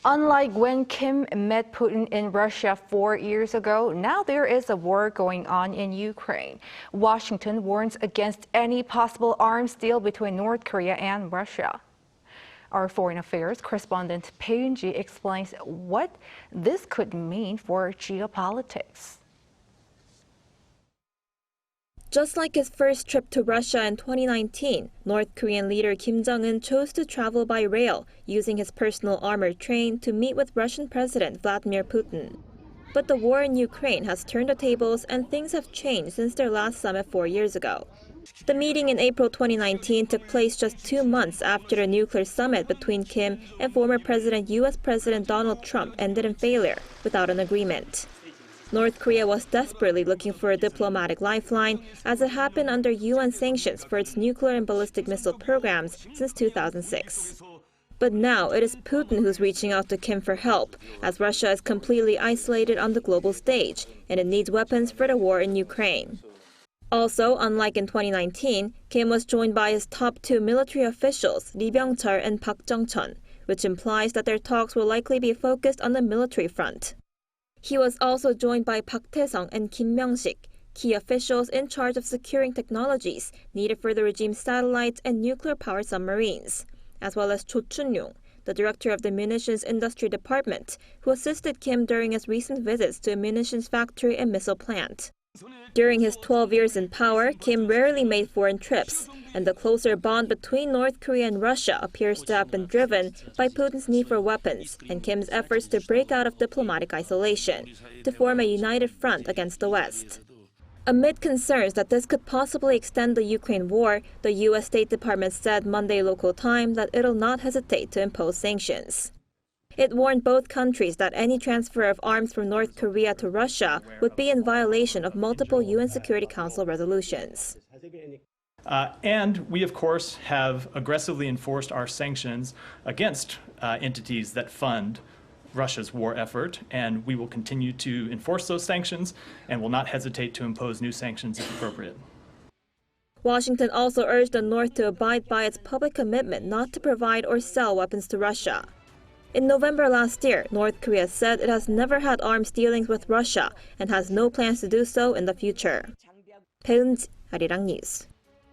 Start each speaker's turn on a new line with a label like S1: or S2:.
S1: Unlike when Kim met Putin in Russia 4 years ago, now there is a war going on in Ukraine. Washington warns against any possible arms deal between North Korea and Russia. Our foreign affairs correspondent Bae Eun-ji explains what this could mean for geopolitics.
S2: Just like his first trip to Russia in 2019, North Korean leader Kim Jong-un chose to travel by rail, using his personal armored train to meet with Russian President Vladimir Putin. But the war in Ukraine has turned the tables and things have changed since their last summit 4 years ago. The meeting in April 2019 took place just 2 months after the nuclear summit between Kim and former U.S. President Donald Trump ended in failure without an agreement. North Korea was desperately looking for a diplomatic lifeline as it happened under UN sanctions for its nuclear and ballistic missile programs since 2006. But now it is Putin who's reaching out to Kim for help, as Russia is completely isolated on the global stage and it needs weapons for the war in Ukraine. Also, unlike in 2019, Kim was joined by his top 2 military officials, Lee Byung-chul and Park Jong-chun, which implies that their talks will likely be focused on the military front. He was also joined by Park Tae-sung and Kim Myung-sik, key officials in charge of securing technologies needed for the regime's satellites and nuclear-powered submarines, as well as Cho Chun-young, the director of the Munitions Industry Department, who assisted Kim during his recent visits to a munitions factory and missile plant. During his 12 years in power, Kim rarely made foreign trips, and the closer bond between North Korea and Russia appears to have been driven by Putin's need for weapons and Kim's efforts to break out of diplomatic isolation, to form a united front against the West. Amid concerns that this could possibly extend the Ukraine war, the U.S. State Department said Monday local time that it'll not hesitate to impose sanctions. It warned both countries that any transfer of arms from North Korea to Russia would be in violation of multiple UN Security Council resolutions.
S3: And we, of course, have aggressively enforced our sanctions against entities that fund Russia's war effort, and we will continue to enforce those sanctions and will not hesitate to impose new sanctions if appropriate.
S2: Washington also urged the North to abide by its public commitment not to provide or sell weapons to Russia. In November last year, North Korea said it has never had arms dealings with Russia and has no plans to do so in the future. Bae Eun-ji, Arirang News.